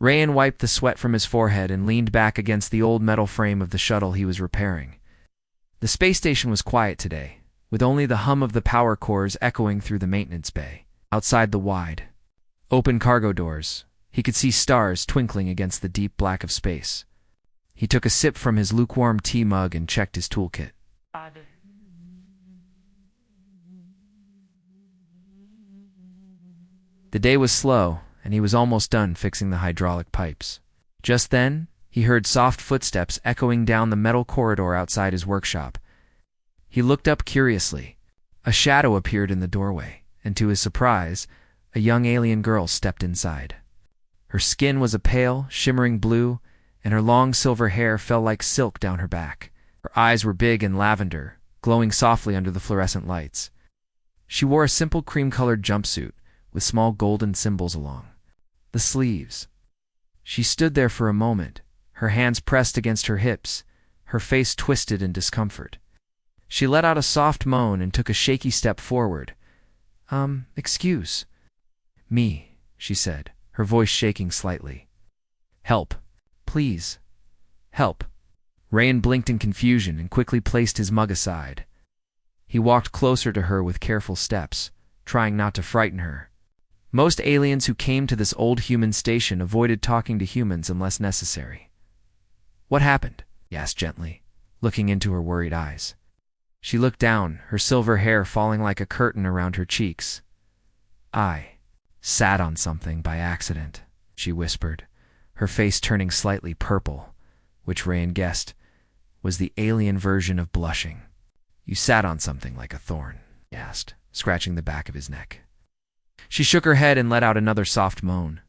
Rayan wiped the sweat from his forehead and leaned back against the old metal frame of the shuttle he was repairing. The space station was quiet today, with only the hum of the power cores echoing through the maintenance bay. Outside the wide, open cargo doors, he could see stars twinkling against the deep black of space. He took a sip from his lukewarm tea mug and checked his toolkit. The day was slow, and he was almost done fixing the hydraulic pipes. Just then, he heard soft footsteps echoing down the metal corridor outside his workshop. He looked up curiously. A shadow appeared in the doorway, and to his surprise, a young alien girl stepped inside. Her skin was a pale, shimmering blue, and her long silver hair fell like silk down her back. Her eyes were big and lavender, glowing softly under the fluorescent lights. She wore a simple cream-colored jumpsuit, with small golden symbols along the sleeves. She stood there for a moment, her hands pressed against her hips, her face twisted in discomfort. She let out a soft moan and took a shaky step forward. Excuse me, she said, her voice shaking slightly. Help. Please. Help. Rayan blinked in confusion and quickly placed his mug aside. He walked closer to her with careful steps, trying not to frighten her. Most aliens who came to this old human station avoided talking to humans unless necessary. What happened? He asked gently, looking into her worried eyes. She looked down, her silver hair falling like a curtain around her cheeks. I sat on something by accident, she whispered, her face turning slightly purple, which Rayan guessed was the alien version of blushing. You sat on something like a thorn, he asked, scratching the back of his neck. She shook her head and let out another soft moan.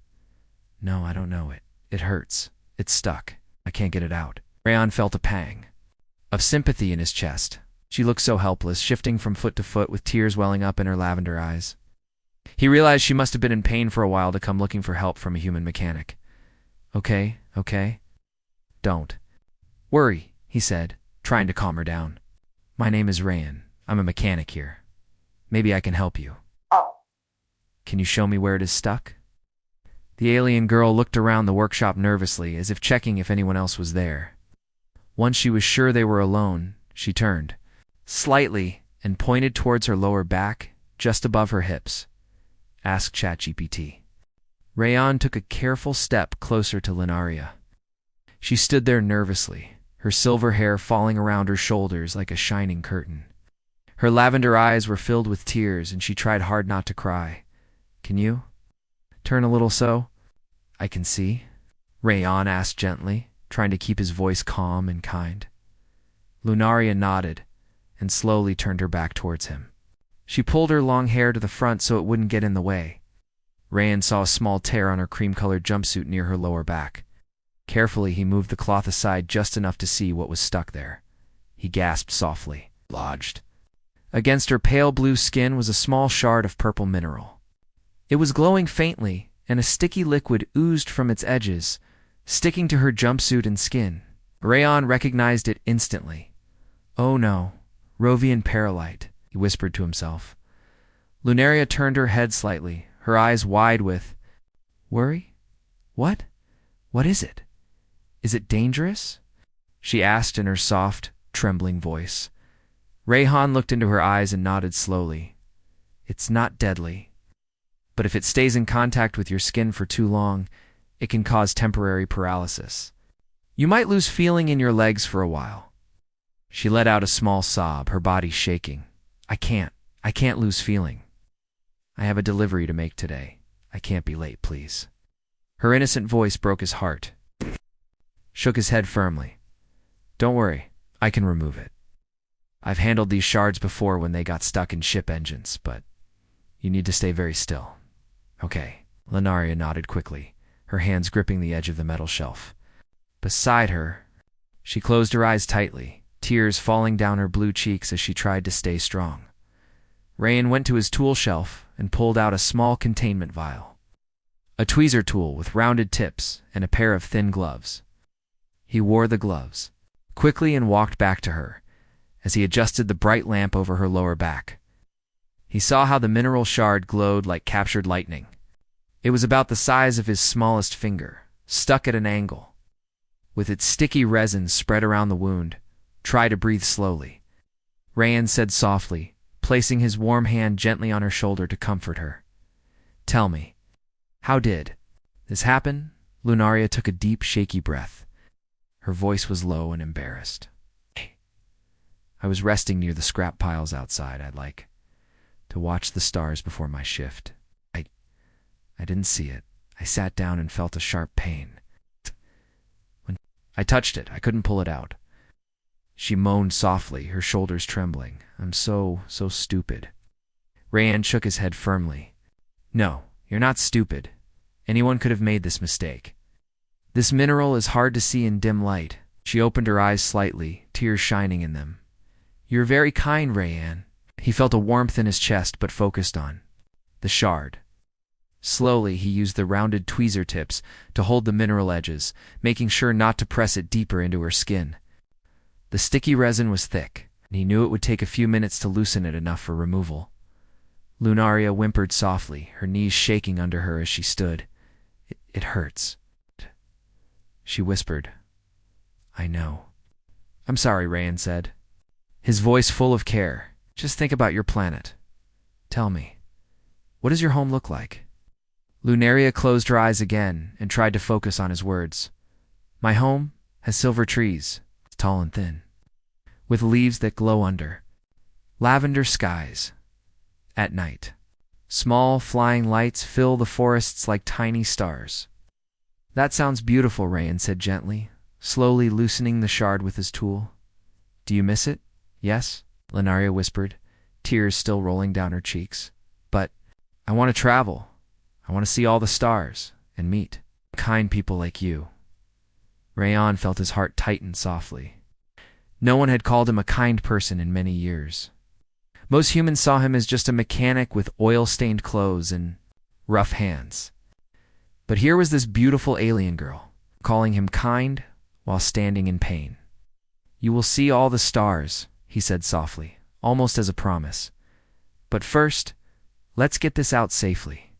No, I don't know it. It hurts. It's stuck. I can't get it out. Rayan felt a pang of sympathy in his chest. She looked so helpless, shifting from foot to foot with tears welling up in her lavender eyes. He realized she must have been in pain for a while to come looking for help from a human mechanic. Okay. Don't worry, he said, trying to calm her down. My name is Rayan. I'm a mechanic here. Maybe I can help you. Can you show me where it is stuck? The alien girl looked around the workshop nervously, as if checking if anyone else was there. Once she was sure they were alone, she turned slightly and pointed towards her lower back, just above her hips. Ask ChatGPT. Rayan took a careful step closer to Lunaria. She stood there nervously, her silver hair falling around her shoulders like a shining curtain. Her lavender eyes were filled with tears, and she tried hard not to cry. Can you turn a little so I can see? Rayan asked gently, trying to keep his voice calm and kind. Lunaria nodded and slowly turned her back towards him. She pulled her long hair to the front so it wouldn't get in the way. Rayan saw a small tear on her cream-colored jumpsuit near her lower back. Carefully, he moved the cloth aside just enough to see what was stuck there. He gasped softly. Lodged against her pale blue skin was a small shard of purple mineral. It was glowing faintly, and a sticky liquid oozed from its edges, sticking to her jumpsuit and skin. Rayan recognized it instantly. Oh no, Rovian perlite, he whispered to himself. Lunaria turned her head slightly, her eyes wide with worry. What? What is it? Is it dangerous? She asked in her soft, trembling voice. Rayan looked into her eyes and nodded slowly. It's not deadly, but if it stays in contact with your skin for too long, it can cause temporary paralysis. You might lose feeling in your legs for a while. She let out a small sob, her body shaking. I can't lose feeling. I have a delivery to make today. I can't be late, please. Her innocent voice broke his heart. Shook his head firmly. Don't worry, I can remove it. I've handled these shards before when they got stuck in ship engines, but you need to stay very still. Okay. Lunaria nodded quickly, her hands gripping the edge of the metal shelf. Beside her, she closed her eyes tightly, tears falling down her blue cheeks as she tried to stay strong. Rayan went to his tool shelf and pulled out a small containment vial. A tweezer tool with rounded tips and a pair of thin gloves. He wore the gloves quickly and walked back to her as he adjusted the bright lamp over her lower back. He saw how the mineral shard glowed like captured lightning. It was about the size of his smallest finger, stuck at an angle, with its sticky resin spread around the wound. Try to breathe slowly, Rayan said softly, placing his warm hand gently on her shoulder to comfort her. Tell me, how did this happen? Lunaria took a deep, shaky breath. Her voice was low and embarrassed. I was resting near the scrap piles outside. I'd like to watch the stars before my shift. I didn't see it. I sat down and felt a sharp pain. When I touched it, I couldn't pull it out. She moaned softly, her shoulders trembling. I'm so stupid. Rayan shook his head firmly. No, you're not stupid. Anyone could have made this mistake. This mineral is hard to see in dim light. She opened her eyes slightly, tears shining in them. You're very kind, Rayan. He felt a warmth in his chest, but focused on the shard. Slowly, he used the rounded tweezer tips to hold the mineral edges, making sure not to press it deeper into her skin. The sticky resin was thick, and he knew it would take a few minutes to loosen it enough for removal. Lunaria whimpered softly, her knees shaking under her as she stood. It hurts, she whispered. I know. I'm sorry, Rayan said, his voice full of care. Just think about your planet. Tell me, what does your home look like? Lunaria closed her eyes again and tried to focus on his words. My home has silver trees, tall and thin, with leaves that glow under. Lavender skies. At night, small flying lights fill the forests like tiny stars. That sounds beautiful, Rayan said gently, slowly loosening the shard with his tool. Do you miss it? Yes, Lunaria whispered, tears still rolling down her cheeks. But I want to travel. I want to see all the stars and meet kind people like you. Rayan felt his heart tighten softly. No one had called him a kind person in many years. Most humans saw him as just a mechanic with oil-stained clothes and rough hands. But here was this beautiful alien girl, calling him kind while standing in pain. You will see all the stars, he said softly, almost as a promise. But first, let's get this out safely.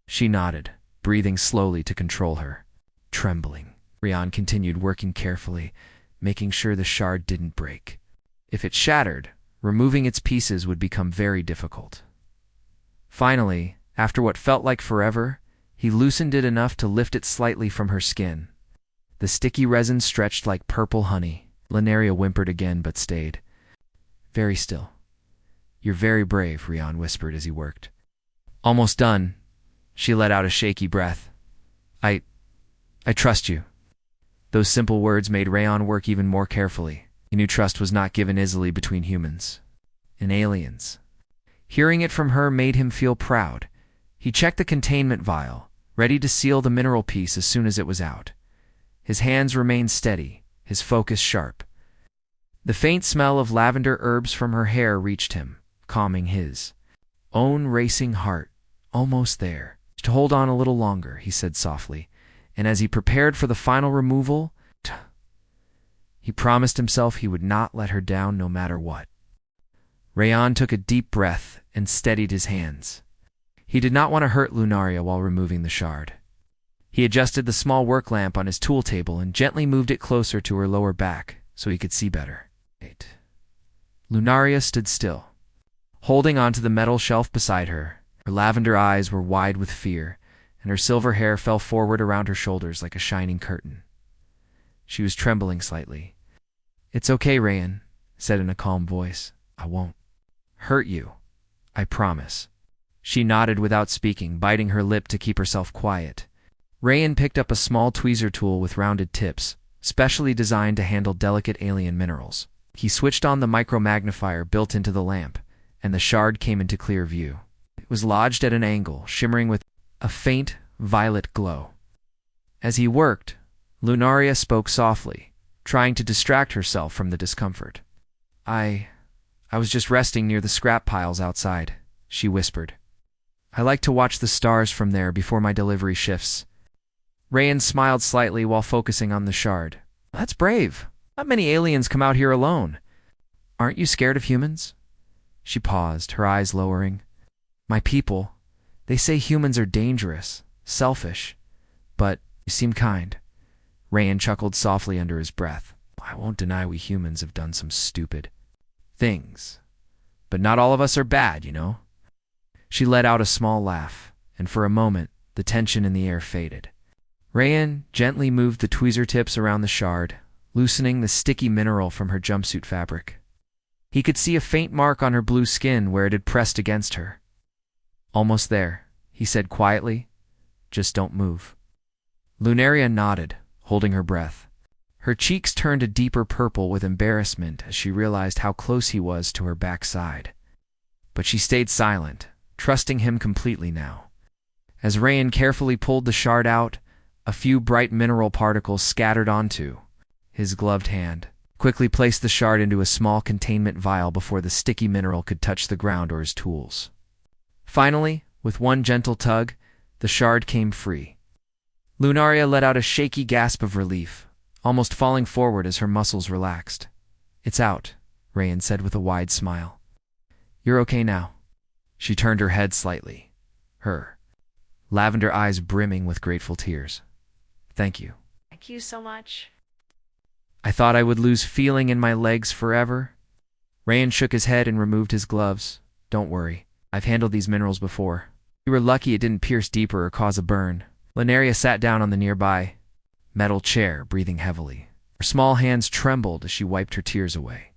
She nodded, breathing slowly to control her. Trembling, Rayan continued working carefully, making sure the shard didn't break. If it shattered, removing its pieces would become very difficult. Finally, after what felt like forever, he loosened it enough to lift it slightly from her skin. The sticky resin stretched like purple honey. Lunaria whimpered again but stayed. Very still. You're very brave, Rayan whispered as he worked. Almost done. She let out a shaky breath. I trust you. Those simple words made Rayan work even more carefully. He knew trust was not given easily between humans and aliens. Hearing it from her made him feel proud. He checked the containment vial, ready to seal the mineral piece as soon as it was out. His hands remained steady, his focus sharp. The faint smell of lavender herbs from her hair reached him, calming his own racing heart. Almost there. To hold on a little longer, he said softly, and as he prepared for the final removal, he promised himself he would not let her down no matter what. Rayan took a deep breath and steadied his hands. He did not want to hurt Lunaria while removing the shard. He adjusted the small work lamp on his tool table and gently moved it closer to her lower back so he could see better. Lunaria stood still, holding onto the metal shelf beside her. Her lavender eyes were wide with fear, and her silver hair fell forward around her shoulders like a shining curtain. She was trembling slightly. It's okay, Rayan said in a calm voice. I won't hurt you. I promise. She nodded without speaking, biting her lip to keep herself quiet. Rayan picked up a small tweezer tool with rounded tips, specially designed to handle delicate alien minerals. He switched on the micro-magnifier built into the lamp, and the shard came into clear view. It was lodged at an angle, shimmering with a faint violet glow. As he worked, Lunaria spoke softly, trying to distract herself from the discomfort. I was just resting near the scrap piles outside, she whispered. I like to watch the stars from there before my delivery shifts. Rayan smiled slightly while focusing on the shard. That's brave. Not many aliens come out here alone. Aren't you scared of humans? She paused, her eyes lowering. My people, they say humans are dangerous, selfish, but You seem kind. Rayan chuckled softly under his breath. I won't deny we humans have done some stupid things. But not all of us are bad, you know? She let out a small laugh, and for a moment, the tension in the air faded. Rayan gently moved the tweezer tips around the shard, loosening the sticky mineral from her jumpsuit fabric. He could see a faint mark on her blue skin where it had pressed against her. Almost there, he said quietly. Just don't move. Lunaria nodded, holding her breath. Her cheeks turned a deeper purple with embarrassment as she realized how close he was to her backside. But she stayed silent, trusting him completely now. As Rayan carefully pulled the shard out, a few bright mineral particles scattered onto his gloved hand. Quickly placed the shard into a small containment vial before the sticky mineral could touch the ground or his tools. Finally, with one gentle tug, the shard came free. Lunaria let out a shaky gasp of relief, almost falling forward as her muscles relaxed. It's out, Rayan said with a wide smile. You're okay now. She turned her head slightly, her lavender eyes brimming with grateful tears. Thank you. Thank you so much. I thought I would lose feeling in my legs forever. Rayan shook his head and removed his gloves. Don't worry, I've handled these minerals before. You were lucky it didn't pierce deeper or cause a burn. Lunaria sat down on the nearby metal chair, breathing heavily. Her small hands trembled as she wiped her tears away.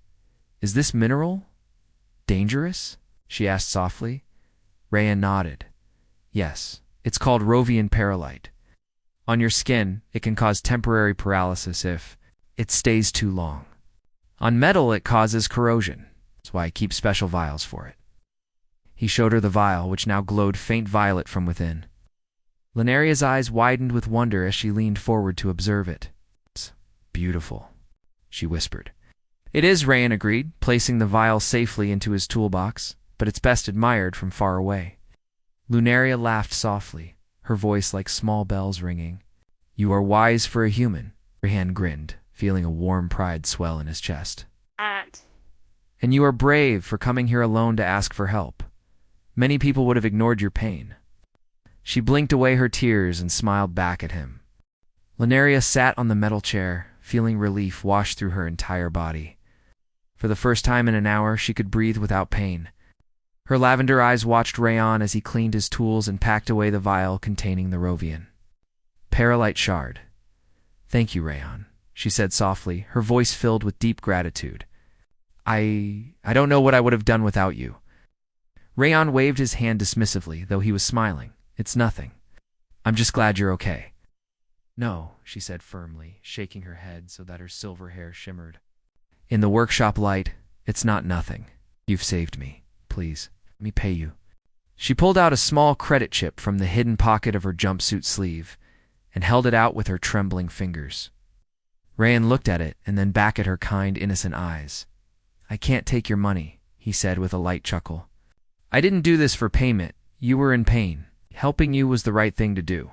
Is this mineral dangerous? She asked softly. Rayan nodded. Yes, it's called Rovian perlite. On your skin, it can cause temporary paralysis if it stays too long. On metal, it causes corrosion. That's why I keep special vials for it. He showed her the vial, which now glowed faint violet from within. Lunaria's eyes widened with wonder as she leaned forward to observe it. It's beautiful, she whispered. It is, Rayan agreed, placing the vial safely into his toolbox, but it's best admired from far away. Lunaria laughed softly, her voice like small bells ringing. You are wise for a human, Rayan grinned, feeling a warm pride swell in his chest. And you are brave for coming here alone to ask for help. Many people would have ignored your pain. She blinked away her tears and smiled back at him. Lunaria sat on the metal chair, feeling relief wash through her entire body. For the first time in an hour, she could breathe without pain. Her lavender eyes watched Rayan as he cleaned his tools and packed away the vial containing the Rovian perlite shard. Thank you, Rayan, she said softly, her voice filled with deep gratitude. I don't know what I would have done without you. Rayan waved his hand dismissively, though he was smiling. It's nothing. I'm just glad you're okay. No, she said firmly, shaking her head so that her silver hair shimmered. In the workshop light, it's not nothing. You've saved me. Please, let me pay you. She pulled out a small credit chip from the hidden pocket of her jumpsuit sleeve and held it out with her trembling fingers. Rayan looked at it and then back at her kind, innocent eyes. I can't take your money, he said with a light chuckle. I didn't do this for payment. You were in pain. Helping you was the right thing to do.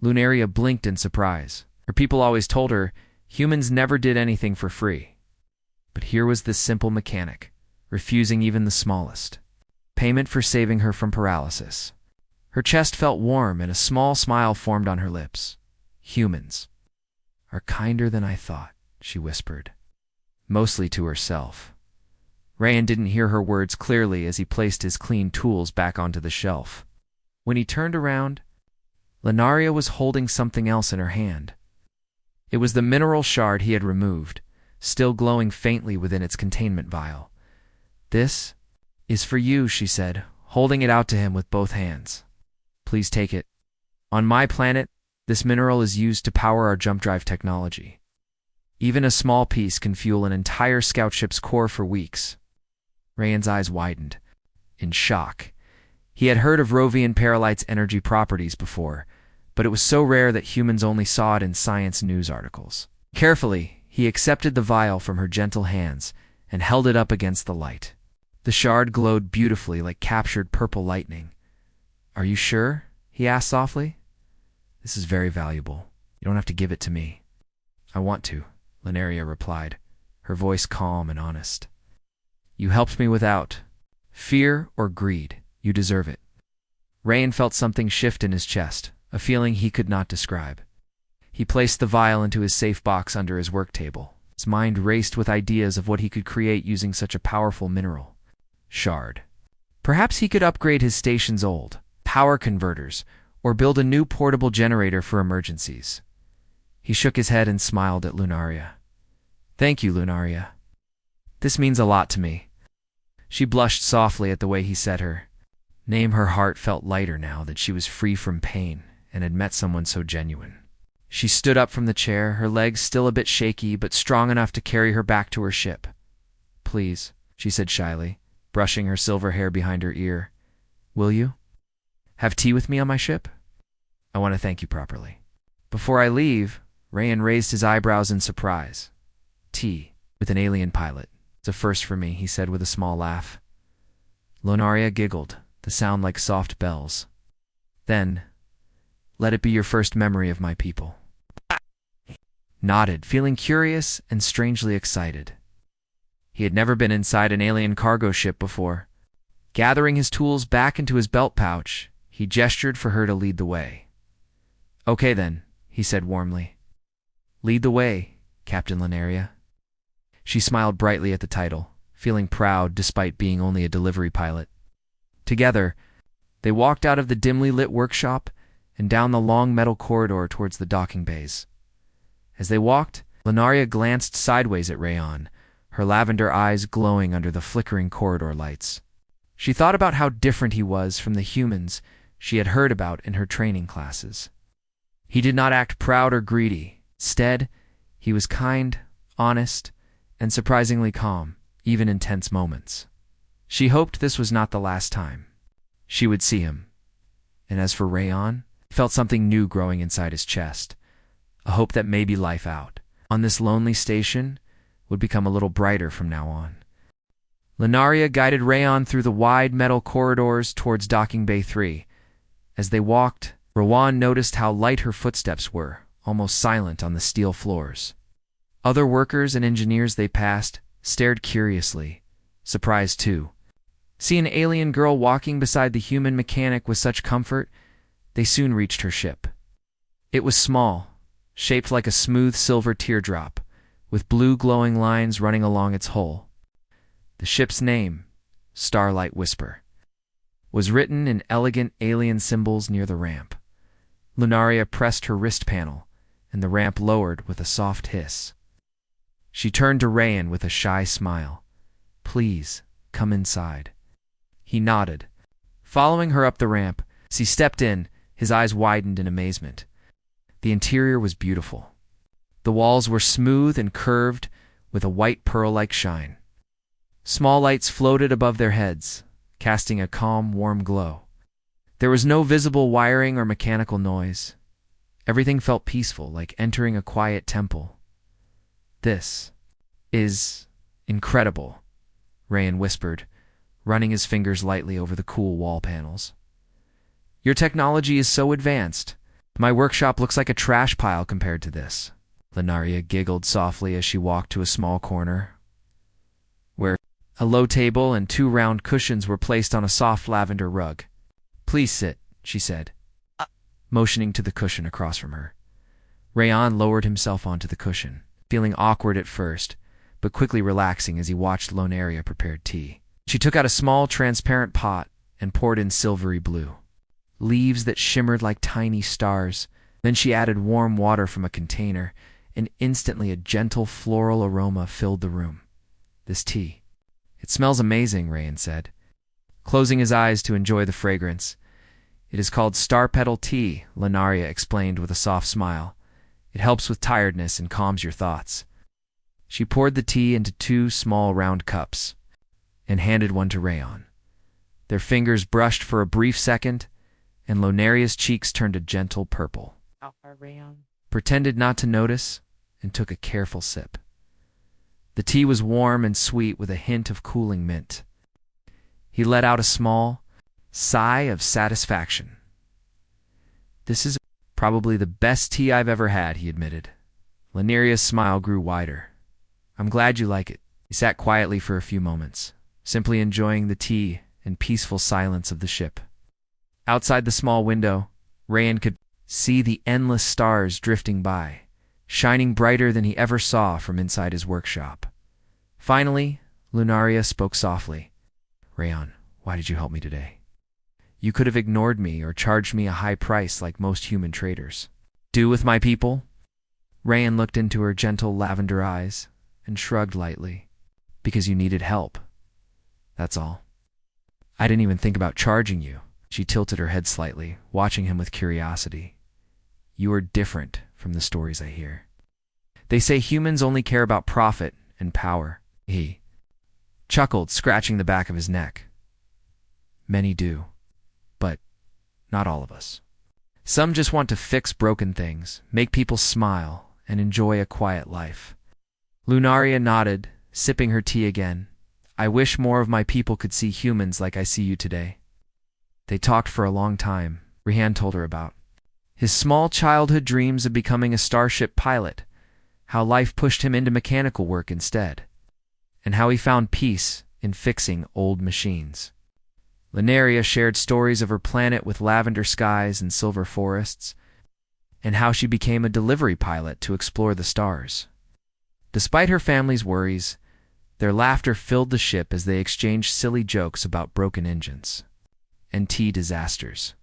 Lunaria blinked in surprise. Her people always told her humans never did anything for free. But here was this simple mechanic, refusing even the smallest payment for saving her from paralysis. Her chest felt warm and a small smile formed on her lips. Humans are kinder than I thought, she whispered, mostly to herself. Rayan didn't hear her words clearly as he placed his clean tools back onto the shelf. When he turned around, Lunaria was holding something else in her hand. It was the mineral shard he had removed, still glowing faintly within its containment vial. This is for you, she said, holding it out to him with both hands. Please take it. On my planet, this mineral is used to power our jump drive technology. Even a small piece can fuel an entire scout ship's core for weeks. Rayan's eyes widened, in shock. He had heard of Rovian perlite's energy properties before, but it was so rare that humans only saw it in science news articles. Carefully, he accepted the vial from her gentle hands and held it up against the light. The shard glowed beautifully like captured purple lightning. Are you sure? He asked softly. This is very valuable. You don't have to give it to me. I want to, Lunaria replied, her voice calm and honest. You helped me without fear or greed. You deserve it. Rayan felt something shift in his chest, a feeling he could not describe. He placed the vial into his safe box under his work table. His mind raced with ideas of what he could create using such a powerful mineral shard. Perhaps he could upgrade his station's old power converters or build a new portable generator for emergencies. He shook his head and smiled at Lunaria. Thank you, Lunaria. This means a lot to me. She blushed softly at the way he said her name. Her heart felt lighter now that she was free from pain and had met someone so genuine. She stood up from the chair, her legs still a bit shaky but strong enough to carry her back to her ship. Please, she said shyly, brushing her silver hair behind her ear. Will you have tea with me on my ship? I want to thank you properly. Before I leave, Rayan raised his eyebrows in surprise. Tea with an alien pilot. It's a first for me, he said with a small laugh. Lunaria giggled, the sound like soft bells. Then, let it be your first memory of my people. Nodded, feeling curious and strangely excited. He had never been inside an alien cargo ship before. Gathering his tools back into his belt pouch, he gestured for her to lead the way. Okay then, he said warmly. Lead the way, Captain Lunaria. She smiled brightly at the title, feeling proud despite being only a delivery pilot. Together, they walked out of the dimly lit workshop and down the long metal corridor towards the docking bays. As they walked, Lunaria glanced sideways at Rayan, her lavender eyes glowing under the flickering corridor lights. She thought about how different he was from the humans she had heard about in her training classes. He did not act proud or greedy. Instead, he was kind, honest, and surprisingly calm, even in tense moments. She hoped this was not the last time she would see him. And as for Rayan, he felt something new growing inside his chest, a hope that maybe life out on this lonely station would become a little brighter from now on. Lunaria guided Rayan through the wide metal corridors towards Docking Bay 3. As they walked, Rawan noticed how light her footsteps were, almost silent on the steel floors. Other workers and engineers they passed stared curiously, surprised too. See an alien girl walking beside the human mechanic with such comfort, they soon reached her ship. It was small, shaped like a smooth silver teardrop, with blue glowing lines running along its hull. The ship's name, Starlight Whisper, was written in elegant alien symbols near the ramp. Lunaria pressed her wrist panel, and the ramp lowered with a soft hiss. She turned to Rayan with a shy smile. Please, come inside. He nodded. Following her up the ramp, as he stepped in, his eyes widened in amazement. The interior was beautiful. The walls were smooth and curved, with a white pearl-like shine. Small lights floated above their heads, casting a calm, warm glow. There was no visible wiring or mechanical noise. Everything felt peaceful, like entering a quiet temple. This is incredible, Rayan whispered, running his fingers lightly over the cool wall panels. Your technology is so advanced. My workshop looks like a trash pile compared to this. Lunaria giggled softly as she walked to a small corner, where a low table and 2 round cushions were placed on a soft lavender rug. Please sit, she said, motioning to the cushion across from her. Rayan lowered himself onto the cushion, feeling awkward at first, but quickly relaxing as he watched Lunaria prepare tea. She took out a small, transparent pot and poured in silvery blue leaves that shimmered like tiny stars. Then she added warm water from a container, and instantly a gentle floral aroma filled the room. This tea. It smells amazing, Rayan said, closing his eyes to enjoy the fragrance. It is called star petal tea, Lunaria explained with a soft smile. It helps with tiredness and calms your thoughts. She poured the tea into 2 small round cups and handed one to Rayan. Their fingers brushed for a brief second, and Lunaria's cheeks turned a gentle purple. Rayan Pretended not to notice and took a careful sip. The tea was warm and sweet with a hint of cooling mint. He let out a small sigh of satisfaction. This is probably the best tea I've ever had, he admitted. Lunaria's smile grew wider. I'm glad you like it. He sat quietly for a few moments, simply enjoying the tea and peaceful silence of the ship. Outside the small window, Rayan could see the endless stars drifting by, shining brighter than he ever saw from inside his workshop. Finally, Lunaria spoke softly. "Rayan, why did you help me today? You could have ignored me or charged me a high price like most human traders." "Do with my people?" Rayan looked into her gentle lavender eyes and shrugged lightly. "Because you needed help. That's all. I didn't even think about charging you." She tilted her head slightly, watching him with curiosity. "You are different from the stories I hear. They say humans only care about profit and power." He chuckled, scratching the back of his neck. "Many do, but not all of us. Some just want to fix broken things, make people smile, and enjoy a quiet life." Lunaria nodded, sipping her tea again. "I wish more of my people could see humans like I see you today." They talked for a long time. Rihan told her about his small childhood dreams of becoming a starship pilot, how life pushed him into mechanical work instead, and how he found peace in fixing old machines. Lunaria shared stories of her planet with lavender skies and silver forests, and how she became a delivery pilot to explore the stars. Despite her family's worries, their laughter filled the ship as they exchanged silly jokes about broken engines and tea disasters.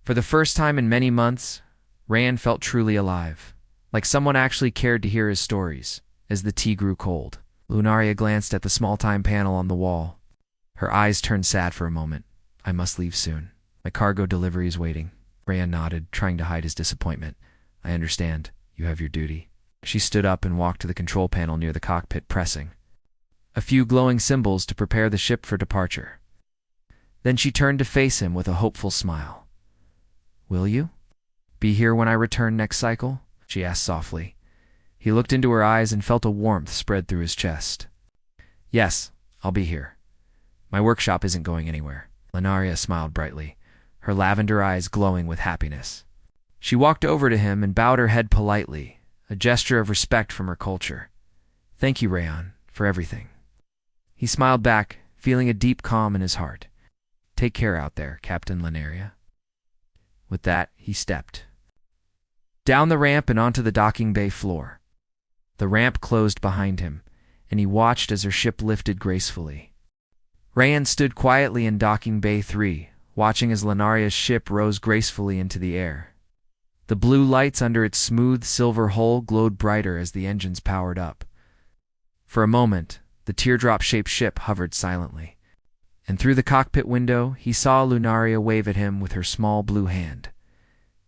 For the first time in many months, Rayan felt truly alive, like someone actually cared to hear his stories. As the tea grew cold, Lunaria glanced at the small time panel on the wall. Her eyes turned sad for a moment. "I must leave soon. My cargo delivery is waiting." Rayan nodded, trying to hide his disappointment. "I understand. You have your duty." She stood up and walked to the control panel near the cockpit, pressing a few glowing symbols to prepare the ship for departure. Then she turned to face him with a hopeful smile. "Will you be here when I return next cycle?" she asked softly. He looked into her eyes and felt a warmth spread through his chest. "Yes, I'll be here. My workshop isn't going anywhere." Lunaria smiled brightly, her lavender eyes glowing with happiness. She walked over to him and bowed her head politely, a gesture of respect from her culture. "Thank you, Rayan, for everything." He smiled back, feeling a deep calm in his heart. "Take care out there, Captain Lunaria." With that, he stepped down the ramp and onto the docking bay floor. The ramp closed behind him, and he watched as her ship lifted gracefully. Rayan stood quietly in docking bay 3, watching as Lunaria's ship rose gracefully into the air. The blue lights under its smooth silver hull glowed brighter as the engines powered up. For a moment, the teardrop-shaped ship hovered silently, and through the cockpit window he saw Lunaria wave at him with her small blue hand.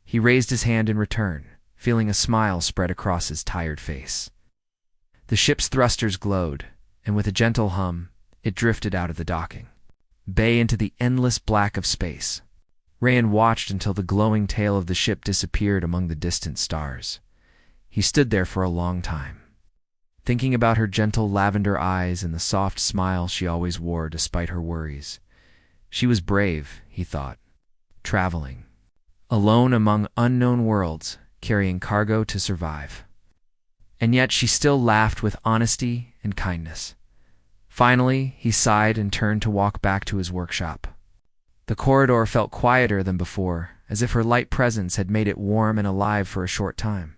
He raised his hand in return, feeling a smile spread across his tired face. The ship's thrusters glowed, and with a gentle hum, it drifted out of the docking bay into the endless black of space. Rayan watched until the glowing tail of the ship disappeared among the distant stars. He stood there for a long time, thinking about her gentle lavender eyes and the soft smile she always wore despite her worries. She was brave, he thought, traveling alone among unknown worlds, carrying cargo to survive. And yet she still laughed with honesty and kindness. Finally, he sighed and turned to walk back to his workshop. The corridor felt quieter than before, as if her light presence had made it warm and alive for a short time.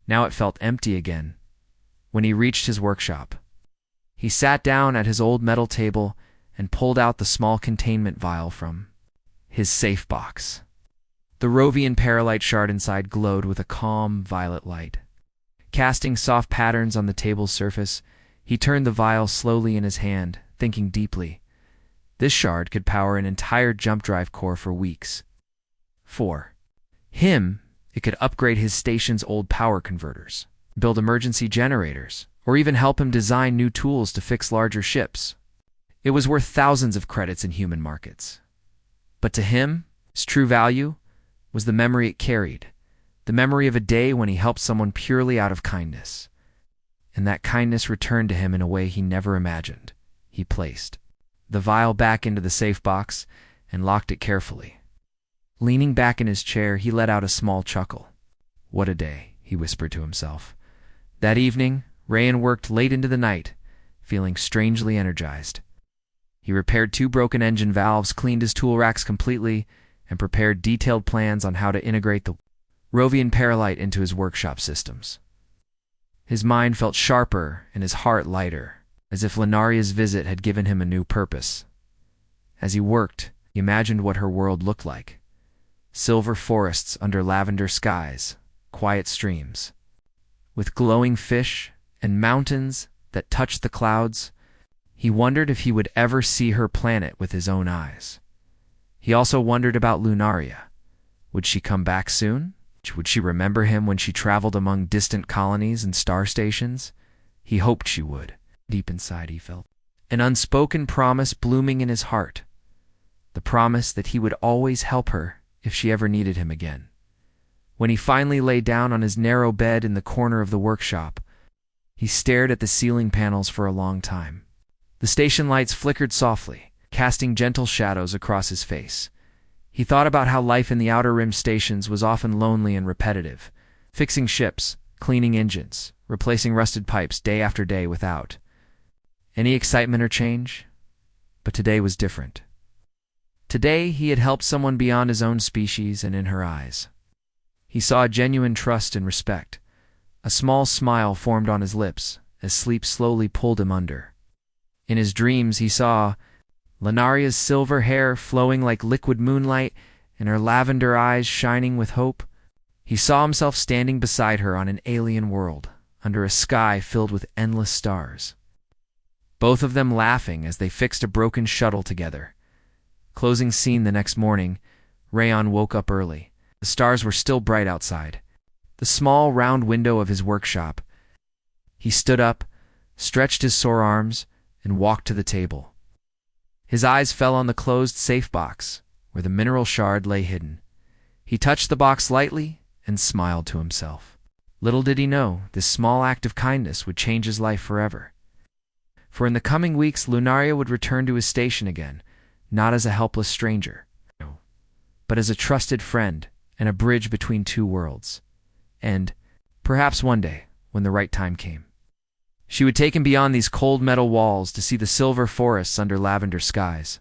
Now it felt empty again. When he reached his workshop, he sat down at his old metal table and pulled out the small containment vial from his safe box. The Rovian perlite shard inside glowed with a calm violet light. Casting soft patterns on the table's surface, he turned the vial slowly in his hand, thinking deeply. This shard could power an entire jump drive core for weeks. For him, it could upgrade his station's old power converters, build emergency generators, or even help him design new tools to fix larger ships. It was worth thousands of credits in human markets. But to him, its true value was the memory it carried, the memory of a day when he helped someone purely out of kindness. And that kindness returned to him in a way he never imagined. He placed the vial back into the safe box and locked it carefully. Leaning back in his chair, he let out a small chuckle. "What a day," he whispered to himself. That evening, Rayan worked late into the night, feeling strangely energized. He repaired 2 broken engine valves, cleaned his tool racks completely, and prepared detailed plans on how to integrate the Rovian Paralite into his workshop systems. His mind felt sharper and his heart lighter, as if Lunaria's visit had given him a new purpose. As he worked, he imagined what her world looked like. Silver forests under lavender skies, quiet streams, with glowing fish and mountains that touched the clouds. He wondered if he would ever see her planet with his own eyes. He also wondered about Lunaria. Would she come back soon? Would she remember him when she traveled among distant colonies and star stations? He hoped she would. Deep inside he felt an unspoken promise blooming in his heart. The promise that he would always help her if she ever needed him again. When he finally lay down on his narrow bed in the corner of the workshop, he stared at the ceiling panels for a long time. The station lights flickered softly, casting gentle shadows across his face. He thought about how life in the Outer Rim stations was often lonely and repetitive, fixing ships, cleaning engines, replacing rusted pipes day after day without any excitement or change. But today was different. Today he had helped someone beyond his own species, and in her eyes he saw a genuine trust and respect. A small smile formed on his lips as sleep slowly pulled him under. In his dreams he saw Lunaria's silver hair flowing like liquid moonlight and her lavender eyes shining with hope. He saw himself standing beside her on an alien world, under a sky filled with endless stars. Both of them laughing as they fixed a broken shuttle together. Closing scene the next morning, Rayon woke up early. The stars were still bright outside. The small round window of his workshop. He stood up, stretched his sore arms, and walked to the table. His eyes fell on the closed safe box, where the mineral shard lay hidden. He touched the box lightly and smiled to himself. Little did he know this small act of kindness would change his life forever. For in the coming weeks, Lunaria would return to his station again, not as a helpless stranger, but as a trusted friend and a bridge between two worlds. And, perhaps one day, when the right time came, she would take him beyond these cold metal walls to see the silver forests under lavender skies.